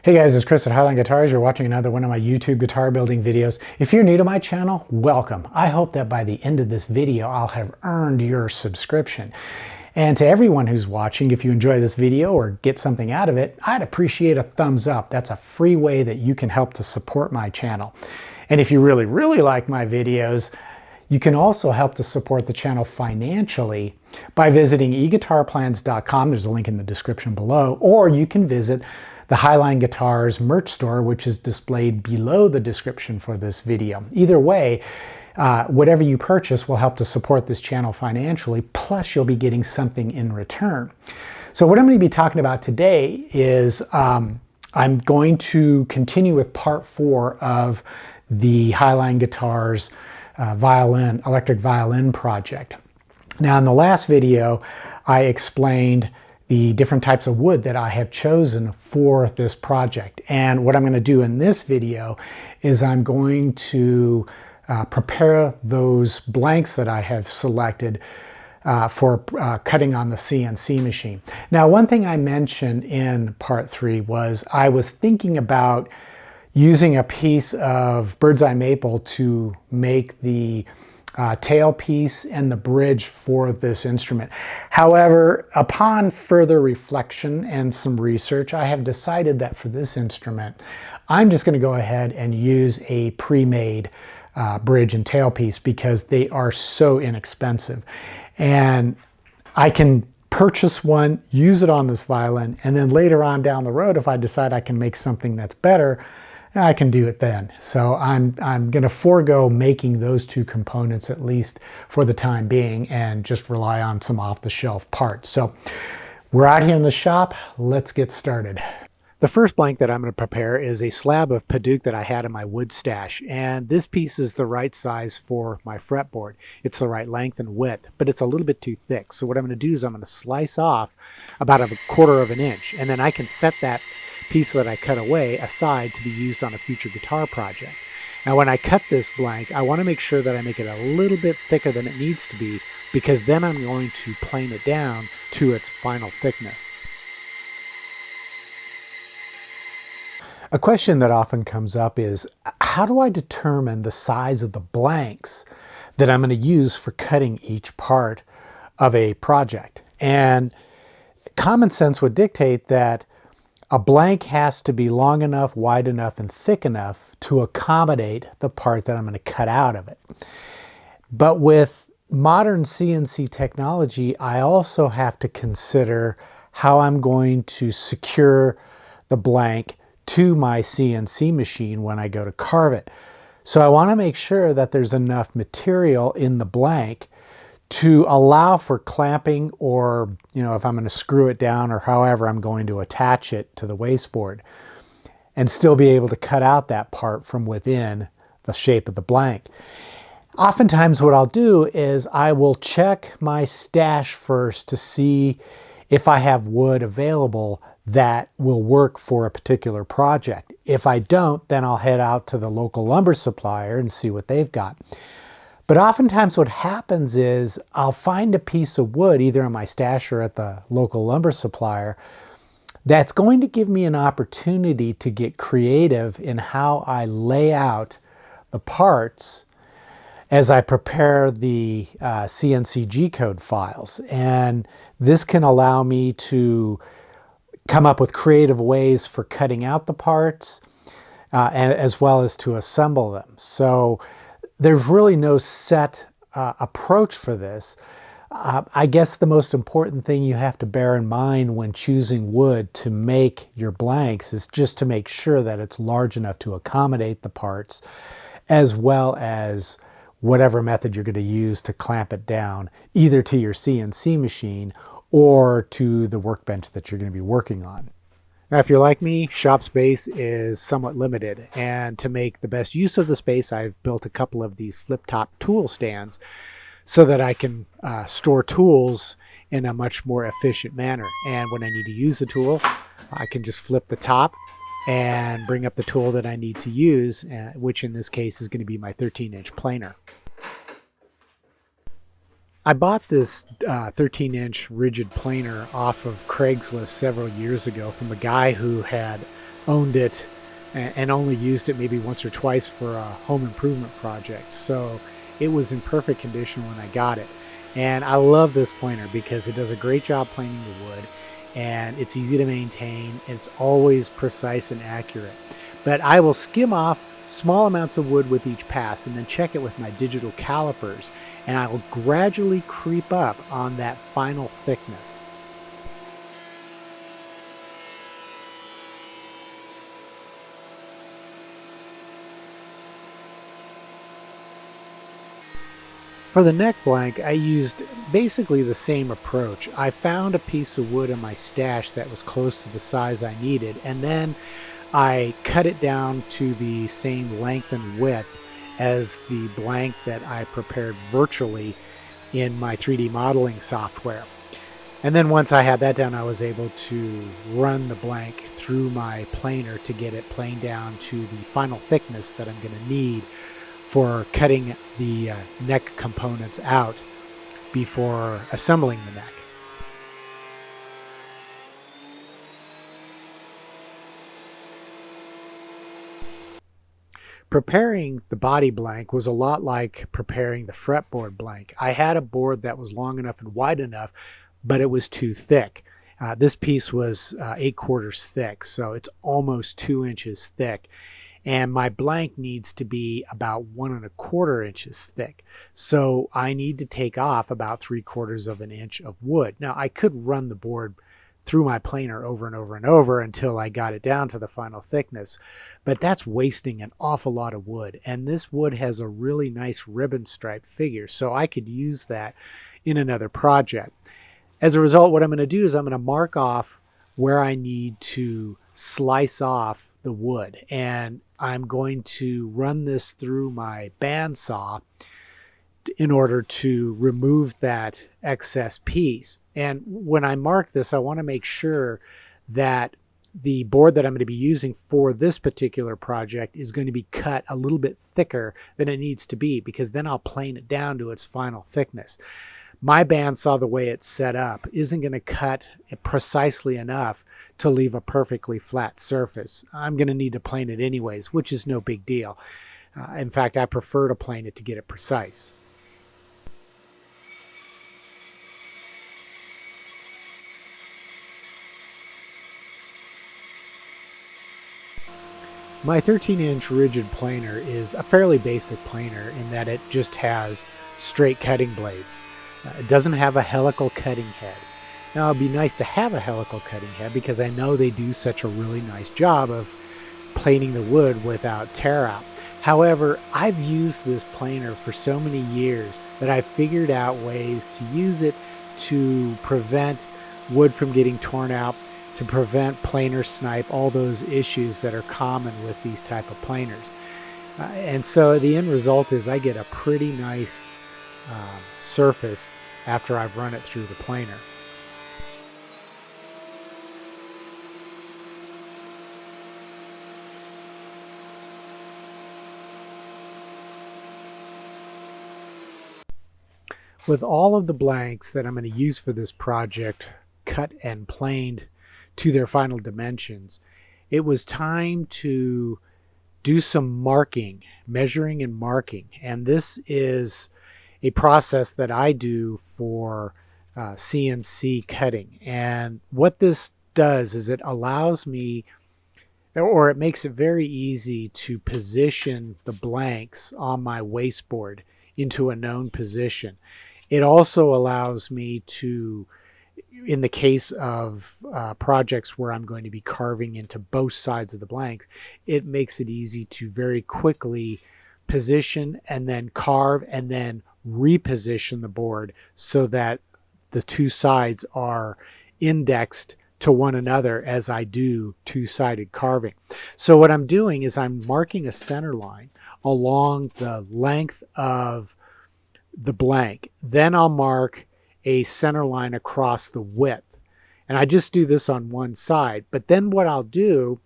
Hey guys, it's Chris at Highline Guitars. You're watching another one of my YouTube guitar building videos. If you're new to my channel, welcome. I hope that by the end of this video, I'll have earned your subscription. And to everyone who's watching, if you enjoy this video or get something out of it, I'd appreciate a thumbs up. That's a free way that you can help to support my channel. And if you really like my videos, you can also help to support the channel financially by visiting eguitarplans.com. There's a link in the description below, or you can visit the Highline Guitars merch store, which is displayed below the description for this video. Either way, whatever you purchase will help to support this channel financially, plus you'll be getting something in return. So what I'm going to be talking about today is I'm going to continue with part 4 of the Highline Guitars electric violin project. Now in the last video, I explained the different types of wood that I have chosen for this project. And what I'm going to do in this video is I'm going to prepare those blanks that I have selected for cutting on the CNC machine. Now, one thing I mentioned in part 3 was I was thinking about using a piece of bird's eye maple to make the tailpiece and the bridge for this instrument. However, upon further reflection and some research, I have decided that for this instrument, I'm just going to go ahead and use a pre-made bridge and tailpiece because they are so inexpensive. And I can purchase one, use it on this violin, and then later on down the road, if I decide I can make something that's better, I can do it then. So I'm going to forego making those two components, at least for the time being, and just rely on some off-the-shelf parts. So we're out here in the shop. Let's get started. The first blank that I'm going to prepare is a slab of Paduke that I had in my wood stash. And this piece is the right size for my fretboard. It's the right length and width, but it's a little bit too thick. So what I'm going to do is I'm going to slice off about 1/4 of an inch, and then I can set that piece that I cut away aside to be used on a future guitar project. Now when I cut this blank, I want to make sure that I make it a little bit thicker than it needs to be, because then I'm going to plane it down to its final thickness. A question that often comes up is, how do I determine the size of the blanks that I'm going to use for cutting each part of a project? And common sense would dictate that a blank has to be long enough, wide enough, and thick enough to accommodate the part that I'm going to cut out of it. But with modern CNC technology, I also have to consider how I'm going to secure the blank to my CNC machine when I go to carve it. So I want to make sure that there's enough material in the blank to allow for clamping, or, if I'm going to screw it down or however I'm going to attach it to the wasteboard, and still be able to cut out that part from within the shape of the blank. Oftentimes what I'll do is I will check my stash first to see if I have wood available that will work for a particular project. If I don't, then I'll head out to the local lumber supplier and see what they've got. But oftentimes what happens is I'll find a piece of wood either in my stash or at the local lumber supplier that's going to give me an opportunity to get creative in how I lay out the parts as I prepare the CNC G-code files. And this can allow me to come up with creative ways for cutting out the parts as well as to assemble them. So there's really no set approach for this. I guess the most important thing you have to bear in mind when choosing wood to make your blanks is just to make sure that it's large enough to accommodate the parts, as well as whatever method you're going to use to clamp it down, either to your CNC machine or to the workbench that you're going to be working on. Now, if you're like me, shop space is somewhat limited, and to make the best use of the space, I've built a couple of these flip-top tool stands so that I can store tools in a much more efficient manner. And when I need to use a tool, I can just flip the top and bring up the tool that I need to use, which in this case is going to be my 13-inch planer. I bought this 13-inch rigid planer off of Craigslist several years ago from a guy who had owned it and only used it maybe once or twice for a home improvement project. So it was in perfect condition when I got it. And I love this planer because it does a great job planing the wood, and it's easy to maintain, and it's always precise and accurate. But I will skim off small amounts of wood with each pass and then check it with my digital calipers, and I will gradually creep up on that final thickness. For the neck blank, I used basically the same approach. I found a piece of wood in my stash that was close to the size I needed, and then I cut it down to the same length and width as the blank that I prepared virtually in my 3D modeling software. And then once I had that done, I was able to run the blank through my planer to get it planed down to the final thickness that I'm going to need for cutting the neck components out before assembling the neck. Preparing the body blank was a lot like preparing the fretboard blank. I had a board that was long enough and wide enough, but it was too thick. This piece was 8/4 thick, so it's almost 2 inches thick. And my blank needs to be about 1¼ inches thick. So I need to take off about 3/4 of an inch of wood. Now I could run the board through my planer over and over and over until I got it down to the final thickness, but that's wasting an awful lot of wood. And this wood has a really nice ribbon stripe figure, so I could use that in another project. As a result, what I'm going to do is I'm going to mark off where I need to slice off the wood, and I'm going to run this through my bandsaw in order to remove that excess piece. And when I mark this, I want to make sure that the board that I'm going to be using for this particular project is going to be cut a little bit thicker than it needs to be, because then I'll plane it down to its final thickness. My bandsaw, the way it's set up, isn't going to cut precisely enough to leave a perfectly flat surface. I'm going to need to plane it anyways, which is no big deal. In fact, I prefer to plane it to get it precise. My 13-inch rigid planer is a fairly basic planer in that it just has straight cutting blades. It doesn't have a helical cutting head. Now, it'd be nice to have a helical cutting head because I know they do such a really nice job of planing the wood without tear out. However, I've used this planer for so many years that I've figured out ways to use it to prevent wood from getting torn out, to prevent planer snipe, all those issues that are common with these type of planers. And so the end result is I get a pretty nice surface after I've run it through the planer. With all of the blanks that I'm going to use for this project cut and planed to their final dimensions, it was time to do some marking, measuring and marking. And this is a process that I do for CNC cutting. And what this does is it allows me, or it makes it very easy to position the blanks on my wasteboard into a known position. It also allows me to, in the case of projects where I'm going to be carving into both sides of the blanks, it makes it easy to very quickly position and then carve and then reposition the board so that the two sides are indexed to one another as I do two-sided carving. So what I'm doing is I'm marking a center line along the length of the blank. Then I'll mark a center line across the width. And I just do this on one side. But then what I'll do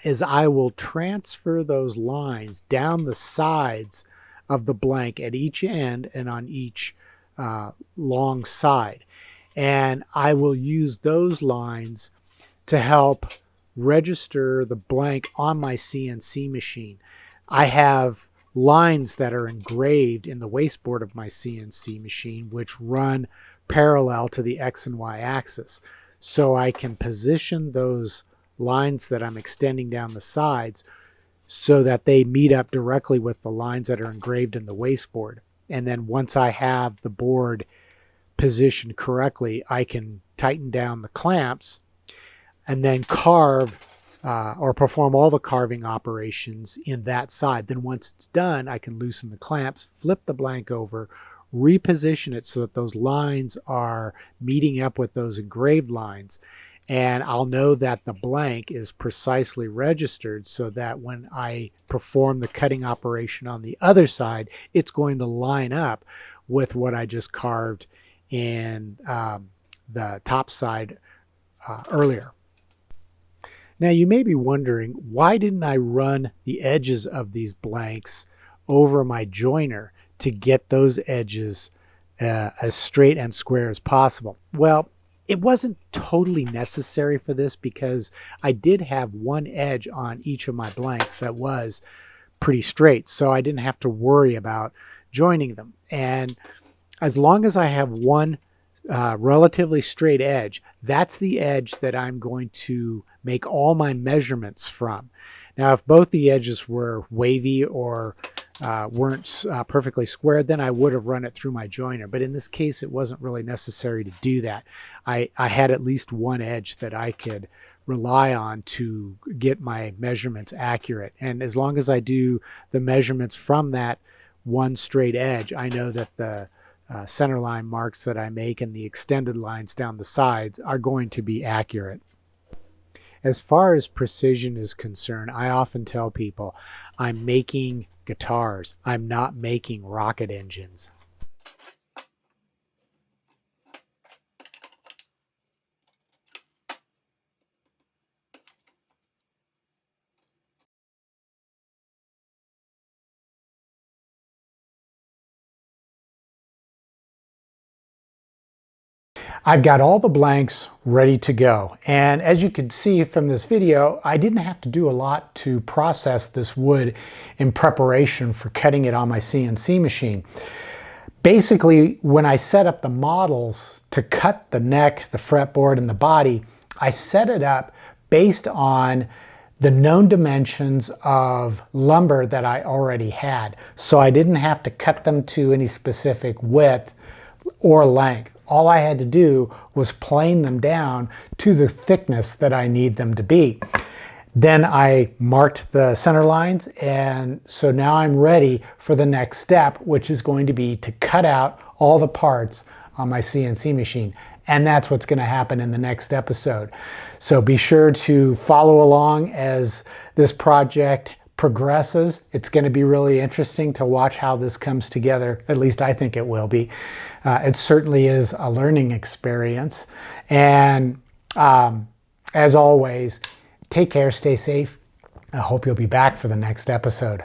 is I will transfer those lines down the sides of the blank at each end and on each long side. And I will use those lines to help register the blank on my CNC machine. I have lines that are engraved in the wasteboard of my CNC machine, which run parallel to the X and Y axis. So I can position those lines that I'm extending down the sides so that they meet up directly with the lines that are engraved in the wasteboard. And then once I have the board positioned correctly, I can tighten down the clamps and then carve or perform all the carving operations in that side. Then once it's done, I can loosen the clamps, flip the blank over, reposition it so that those lines are meeting up with those engraved lines. And I'll know that the blank is precisely registered so that when I perform the cutting operation on the other side, it's going to line up with what I just carved in the top side earlier. Now you may be wondering, why didn't I run the edges of these blanks over my joiner to get those edges as straight and square as possible? Well, it wasn't totally necessary for this because I did have one edge on each of my blanks that was pretty straight, so I didn't have to worry about joining them. And as long as I have one relatively straight edge, that's the edge that I'm going to make all my measurements from. Now, if both the edges were wavy or weren't perfectly squared, then I would have run it through my joiner. But in this case, it wasn't really necessary to do that. I had at least one edge that I could rely on to get my measurements accurate. And as long as I do the measurements from that one straight edge, I know that the center line marks that I make and the extended lines down the sides are going to be accurate. As far as precision is concerned, I often tell people I'm making guitars. I'm not making rocket engines. I've got all the blanks ready to go. And as you can see from this video, I didn't have to do a lot to process this wood in preparation for cutting it on my CNC machine. Basically, when I set up the models to cut the neck, the fretboard, and the body, I set it up based on the known dimensions of lumber that I already had. So I didn't have to cut them to any specific width or length. All I had to do was plane them down to the thickness that I need them to be. Then I marked the center lines, and so now I'm ready for the next step, which is going to be to cut out all the parts on my CNC machine. And that's what's going to happen in the next episode. So be sure to follow along as this project progresses. It's going to be really interesting to watch how this comes together. At least I think it will be. It certainly is a learning experience. And as always, take care, stay safe. I hope you'll be back for the next episode.